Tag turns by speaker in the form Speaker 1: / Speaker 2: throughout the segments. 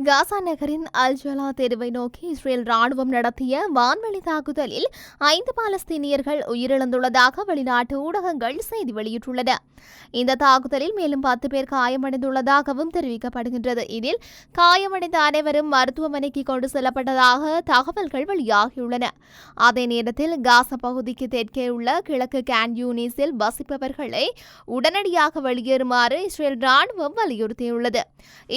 Speaker 1: காசா நகரின் அல் ஜலா தெருவை நோக்கி இஸ்ரேல் ராணுவம் நடத்திய வான்வெளி தாக்குதலில் 5 பாலஸ்தீனியர்கள் உயிரிழந்துள்ளதாக வெளிநாட்டு ஊடகங்கள் செய்தி வெளியிட்டுள்ளன. இந்த தாக்குதலில் மேலும் 10 பேர் காயமடைந்துள்ளதாகவும் தெரிவிக்கப்படுகின்றது. இதில் காயமடைந்த அனைவரும் மருத்துவமனைக்கு கொண்டு செல்லப்பட்டதாக தகவல்கள் வெளியாகியுள்ளன. அதே நேரத்தில் காசா பகுதிக்கு தெற்கே உள்ள கிழக்கு கேன் யூனிஸில் வசிப்பவர்களை உடனடியாக வெளியேறுமாறு இஸ்ரேல் ராணுவம் வலியுறுத்தியுள்ளது.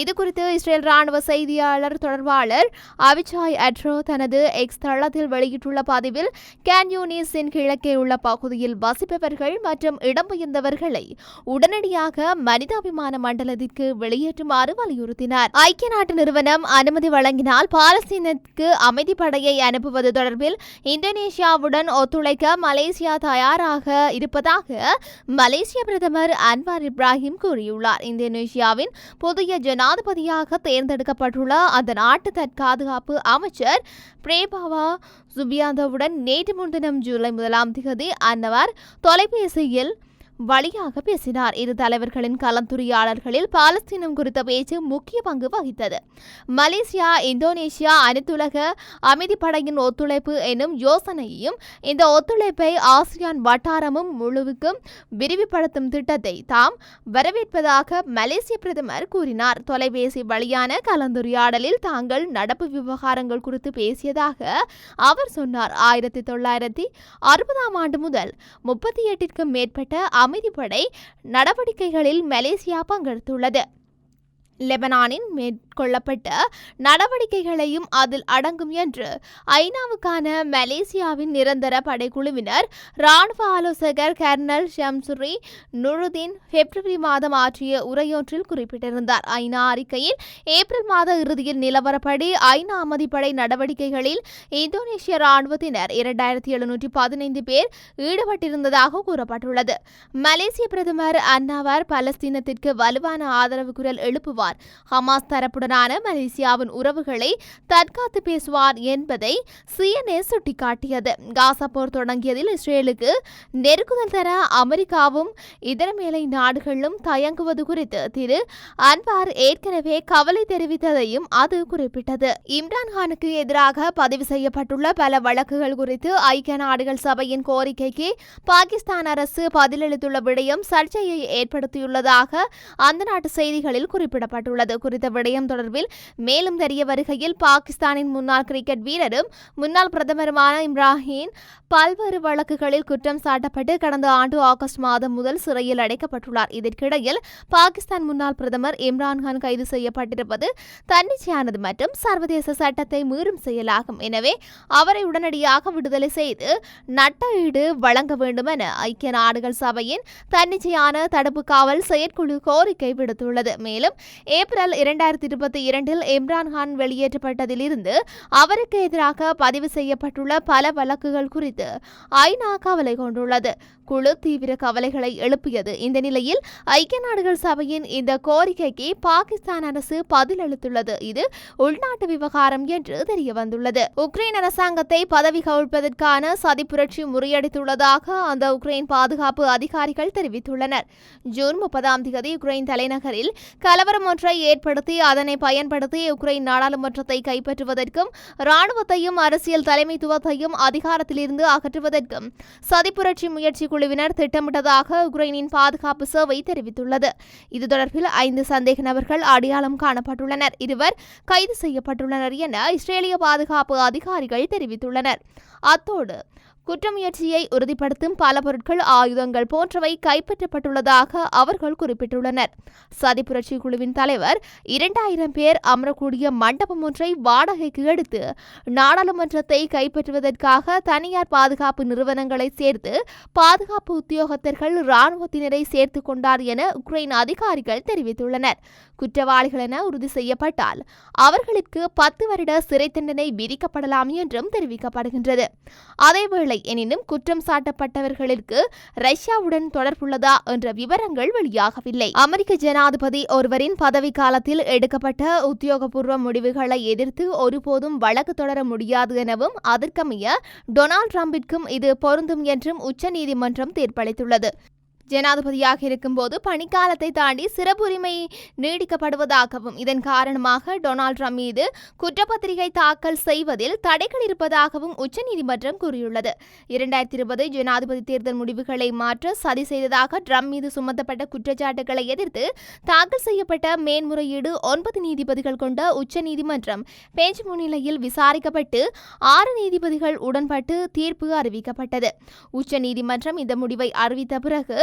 Speaker 1: இதுகுறித்து இஸ்ரேல் ராணுவ செய்தியாளர் தொடர்பாளர் அவிச்சாய் அட்ரோ தனது எக்ஸ் தளத்தில் வெளியிட்டுள்ள பதிவில் கேன் யூனிஸின் கிழக்கே உள்ள பகுதியில் வசிப்பவர்கள் மற்றும் இடம்பெயர்ந்தவர்களை உடனடியாக மனிதாபிமான மண்டலத்திற்கு வெளியேற்றுமாறு வலியுறுத்தினார். ஐக்கிய நாட்டு நிறுவனம் அனுமதி வழங்கினால் பாலஸ்தீனத்துக்கு அமைதி படையை அனுப்புவது தொடர்பில் இந்தோனேஷியாவுடன் ஒத்துழைக்க மலேசியா தயாராக இருப்பதாக மலேசிய பிரதமர் அன்வார் இப்ராஹிம் கூறியுள்ளார். இந்தோனேஷியாவின் புதிய ஜனாதிபதியாக தேர்ந்தெடுக்கப்பட்டுள்ள அந்த நாட்டு தற்காதுகாப்பு அமைச்சர் பிரேபாவா சுபியாந்தோவுடன் நேற்று முன்தினம் ஜூலை 1 அன்னவர் தொலைபேசியில் வழியாக பேசினார். இரு தலைவர்களின் கலந்துரையாடல்களில் பாலஸ்தீனம் குறித்த பேச்சு முக்கிய பங்கு வகித்தது. மலேசியா இந்தோனேஷியா அனைத்துலக அமைதிப்படையின் ஒத்துழைப்பு எனும் யோசனையையும் இந்த ஒத்துழைப்பை ஆசியான் வட்டாரமும் முழுவுக்கும் விரிவுபடுத்தும் திட்டத்தை தாம் வரவேற்பதாக மலேசிய பிரதமர் கூறினார். தொலைபேசி வழியான கலந்துரையாடலில் தாங்கள் நடப்பு விவகாரங்கள் குறித்து பேசியதாக அவர் சொன்னார். 1960 முதல் 38க்கும் மேற்பட்ட அமைதிப்படை நடவடிக்கைகளில் மலேசியா பங்கெடுத்துள்ளது. லெபனானின் மேற்கொள்ளப்பட்ட நடவடிக்கைகளையும் அதில் அடங்கும் என்று ஐநாவுக்கான மலேசியாவின் நிரந்தர படைக்குழுவினர் ராணுவ ஆலோசகர் கர்னல் ஷம்சுரி நுருதீன் பிப்ரவரி மாதம் ஆற்றிய உரையொன்றில் குறிப்பிட்டிருந்தார். ஐநா அறிக்கையில் ஏப்ரல் மாத இறுதியில் நிலவரப்படி ஐநா அமைதிப்படை நடவடிக்கைகளில் இந்தோனேஷிய ராணுவத்தினர் 2715 பேர் ஈடுபட்டிருந்ததாக கூறப்பட்டுள்ளது. மலேசிய பிரதமர் அன்வார் பாலஸ்தீனத்திற்கு வலுவான ஆதரவு குரல் எழுப்புவார், ஹமாஸ் தரப்புடனான மலேசியாவின் உறவுகளை தற்காத்து பேசுவார் என்பதை CNN சுட்டிக்காட்டியது. காசா போர் தொடங்கியதில் இஸ்ரேலுக்கு நெருக்குதல் தர அமெரிக்காவும் இதர மேலை நாடுகளும் தயங்குவது குறித்து திரு அன்வார் ஏற்கனவே கவலை தெரிவித்ததையும் அது குறிப்பிட்டது. இம்ரான்கானுக்கு எதிராக பதிவு செய்யப்பட்டுள்ள பல வழக்குகள் குறித்து ஐக்கிய நாடுகள் சபையின் கோரிக்கைக்கு பாகிஸ்தான் அரசு பதிலளித்துள்ள விடயம் சர்ச்சையை ஏற்படுத்தியுள்ளதாக அந்த நாட்டு செய்திகளில் குறிப்பிடப்பட்டுள்ளது. குறித்த விடயம் தொடர்பில் மேலும் தெரிய வருகையில் பாகிஸ்தானின் முன்னாள் கிரிக்கெட் வீரரும் முன்னாள் பிரதமருமான இம்ரான் பல்வேறு வழக்குகளில் குற்றம் சாட்டப்பட்டு கடந்த ஆண்டு ஆகஸ்ட் மாதம் முதல் சிறையில் அடைக்கப்பட்டுள்ளார். இதற்கிடையில் பாகிஸ்தான் முன்னாள் பிரதமர் இம்ரான்கான் கைது செய்யப்பட்டிருப்பது தன்னிச்சையானது மற்றும் சர்வதேச சட்டத்தை மீறும் செயலாகும். எனவே அவரை உடனடியாக விடுதலை செய்து நட்டஈடு வழங்க வேண்டும் என ஐக்கிய நாடுகள் சபையின் தன்னிச்சையான தடுப்பு காவல் செயற்குழு கோரிக்கை விடுத்துள்ளது. மேலும் ஏப்ரல் 2022 இம்ரான்கான் வெளியேற்றப்பட்டதிலிருந்து அவருக்கு எதிராக பதிவு செய்யப்பட்டுள்ள பல வழக்குகள் குறித்து ஐநா கவலை கொண்டுள்ளது. குழு தீவிர கவலைகளை எழுப்பியது. இந்த நிலையில் ஐக்கிய நாடுகள் சபையின் இந்த கோரிக்கைக்கு பாகிஸ்தான் அரசு பதிலளித்துள்ளது. இது உள்நாட்டு விவகாரம் என்று தெரிய வந்துள்ளது. உக்ரைன் அரசாங்கத்தை பதவி கவிழ்ப்பதற்கான சதி புரட்சி முறியடித்துள்ளதாக அந்த உக்ரைன் பாதுகாப்பு அதிகாரிகள் தெரிவித்துள்ளனர். ஜூன் 30 உக்ரைன் தலைநகரில் கலவரம் ஒன்றை ஏற்படுத்தி அதனை பயன்படுத்தி உக்ரைன் நாடாளுமன்றத்தை கைப்பற்றுவதற்கும் இராணுவத்தையும் அரசியல் தலைமைத்துவத்தையும் அதிகாரத்திலிருந்து அகற்றுவதற்கும் சதிப்புரட்சி முயற்சி குழுவினர் திட்டமிட்டதாக உக்ரைனின் பாதுகாப்பு சேவை தெரிவித்துள்ளது. இது தொடர்பில் 5 சந்தேக நபர்கள் அடையாளம் காணப்பட்டுள்ளனர். 2 கைது செய்யப்பட்டுள்ளனர் என இஸ்ரேலிய பாதுகாப்பு அதிகாரிகள் தெரிவித்துள்ளனர். அத்தோடு குற்றமுயற்சியை உறுதிப்படுத்தும் பல பொருட்கள், ஆயுதங்கள் போன்றவை கைப்பற்றப்பட்டுள்ளதாக அவர்கள் குறிப்பிட்டுள்ளனர். சதிப்புரட்சி குழுவின் தலைவர் 2000 பேர் அமரக்கூடிய மண்டபம் ஒன்றை வாடகைக்கு எடுத்து நாடாளுமன்றத்தை கைப்பற்றுவதற்காக தனியார் பாதுகாப்பு நிறுவனங்களை சேர்த்து பாதுகாப்பு உத்தியோகத்தர்கள் இராணுவத்தினரை சேர்த்துக் கொண்டார் என உக்ரைன் அதிகாரிகள் தெரிவித்துள்ளனர். குற்றவாளிகள் என உறுதி செய்யப்பட்டால் அவர்களுக்கு 10 வருட சிறை தண்டனை விதிக்கப்படலாம் என்றும் தெரிவிக்கப்படுகின்றது. அதேவேளை எனினும் குற்றம் சாட்டப்பட்டவர்களுக்கு ரஷ்யாவுடன் தொடர்புள்ளதா என்ற விவரங்கள் வெளியாகவில்லை. அமெரிக்க ஜனாதிபதி ஒருவரின் பதவி காலத்தில் எடுக்கப்பட்ட உத்தியோகபூர்வ முடிவுகளை எதிர்த்து ஒருபோதும் வழக்கு தொடர முடியாது எனவும் அதற்கமைய டொனால்ட் ட்ரம்பிற்கும் இது பொருந்தும் என்றும் உச்சநீதிமன்றம் தீர்ப்பளித்துள்ளது. ஜனாதிபதியாக இருக்கும்போது பணிக்காலத்தை தாண்டி சிறப்புரிமை நீடிக்கப்படுவதாகவும் இதன் காரணமாக டொனால்ட் ட்ரம்ப் மீது குற்றப்பத்திரிகை தாக்கல் செய்வதில் தடைகள் இருப்பதாகவும் உச்சநீதிமன்றம் கூறியுள்ளது. 2020 ஜனாதிபதி தேர்தல் முடிவுகளை மாற்ற சதி செய்ததாக ட்ரம்ப் மீது சுமத்தப்பட்ட குற்றச்சாட்டுகளை எதிர்த்து தாக்கல் செய்யப்பட்ட மேன்முறையீடு 9 நீதிபதிகள் கொண்ட உச்சநீதிமன்றம் பெஞ்ச் முன்னிலையில் விசாரிக்கப்பட்டு 6 நீதிபதிகள் உடன்பட்டு தீர்ப்பு அறிவிக்கப்பட்டது. உச்சநீதிமன்றம் இந்த முடிவை அறிவித்த பிறகு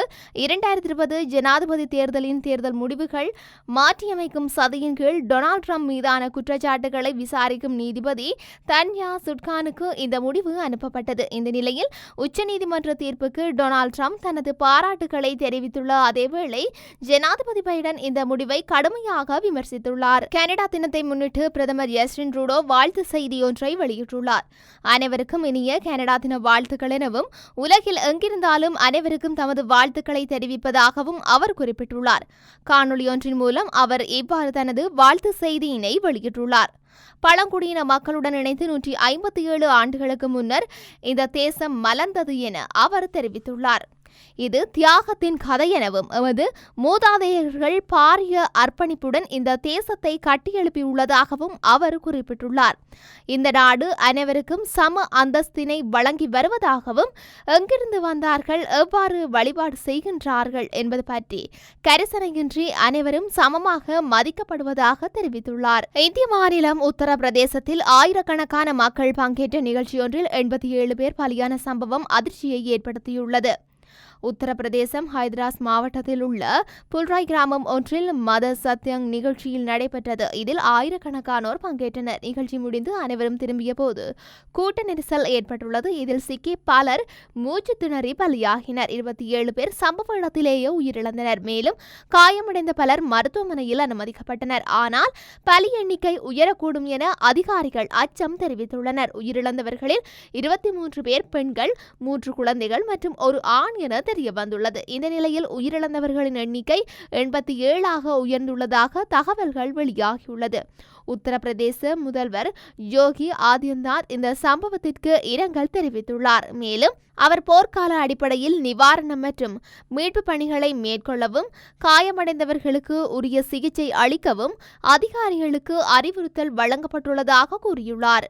Speaker 1: 2020 ஜனாதிபதி தேர்தலின் தேர்தல் முடிவுகள் மாற்றியமைக்கும் சதியின் கீழ் டொனால்ட் ட்ரம்ப் மீதான குற்றச்சாட்டுகளை விசாரிக்கும் நீதிபதி தன்யா சுட்கானுக்கு இந்த முடிவு அனுப்பப்பட்டது. இந்த நிலையில் உச்சநீதிமன்ற தீர்ப்புக்கு டொனால்ட் ட்ரம்ப் தனது பாராட்டுகளை தெரிவித்துள்ள அதேவேளை ஜனாதிபதி பைடன் இந்த முடிவை கடுமையாக விமர்சித்துள்ளார். கனடா தினத்தை முன்னிட்டு பிரதமர் ஜஸ்டின் ட்ரூடோ வாழ்த்து செய்தி ஒன்றை வெளியிட்டுள்ளார். அனைவருக்கும் இனிய கனடா தின வாழ்த்துக்கள் எனவும் உலகில் எங்கிருந்தாலும் அனைவருக்கும் தமது வாழ்த்துக்களை தெரிவிப்பதாகவும் அவர் குறிப்பிட்டுள்ளார். காணொலி ஒன்றின் மூலம் அவர் இவ்வாறு தனது வாழ்த்து செய்தியினை வெளியிட்டுள்ளார். பழங்குடியின மக்களுடன் இணைந்து 157 ஆண்டுகளுக்கு முன்னர் இந்த தேசம் மலர்ந்தது என அவர் தெரிவித்துள்ளார். இது தியாகத்தின் கதை எனவும் எமது மூதாதையர்கள் பாரிய அர்ப்பணிப்புடன் இந்த தேசத்தை கட்டியெழுப்பியுள்ளதாகவும் அவர் குறிப்பிட்டுள்ளார். இந்த நாடு அனைவருக்கும் சம அந்தஸ்தினை வழங்கி வருவதாகவும் எங்கிருந்து வந்தார்கள், எவ்வாறு வழிபாடு செய்கின்றார்கள் என்பது பற்றி கரிசனையின்றி அனைவரும் சமமாக மதிக்கப்படுவதாக தெரிவித்துள்ளார். இந்திய மாநிலம் உத்தரப்பிரதேசத்தில் ஆயிரக்கணக்கான மக்கள் பங்கேற்ற நிகழ்ச்சியொன்றில் 87 பேர் பலியான சம்பவம் அதிர்ச்சியை ஏற்படுத்தியுள்ளது. உத்தரப்பிரதேசம் ஹைதராஸ் மாவட்டத்தில் உள்ள புல்ராய் கிராமம் ஒன்றில் மத சத்யங் நிகழ்ச்சியில் நடைபெற்றது. இதில் ஆயிரக்கணக்கானோர் பங்கேற்றனர். நிகழ்ச்சி முடிந்து அனைவரும் திரும்பிய போது கூட்ட நெரிசல் ஏற்பட்டுள்ளது. இதில் சிக்கி பலர் மூச்சு திணறி பலியாகினர். 27 பேர் சம்பவ இடத்திலேயே உயிரிழந்தனர். மேலும் காயமடைந்த பலர் மருத்துவமனையில் அனுமதிக்கப்பட்டனர். ஆனால் பலி எண்ணிக்கை உயரக்கூடும் என அதிகாரிகள் அச்சம் தெரிவித்துள்ளனர். உயிரிழந்தவர்களில் 23 பேர் பெண்கள், 3 குழந்தைகள் மற்றும் ஒரு ஆண் என தெரிய வந்துள்ளது. இந்த நிலையில் உயிரிழந்தவர்களின் எண்ணிக்கை 87 உயர்ந்துள்ளதாக தகவல்கள் வெளியாகியுள்ளது. உத்தரப்பிரதேச முதல்வர் யோகி ஆதித்யநாத் இந்த சம்பவத்திற்கு இரங்கல் தெரிவித்துள்ளார். மேலும் அவர் போர்க்கால அடிப்படையில் நிவாரணம் மற்றும் மீட்பு பணிகளை மேற்கொள்ளவும் காயமடைந்தவர்களுக்கு உரிய சிகிச்சை அளிக்கவும் அதிகாரிகளுக்கு அறிவுறுத்தல் வழங்கப்பட்டுள்ளதாக கூறியுள்ளார்.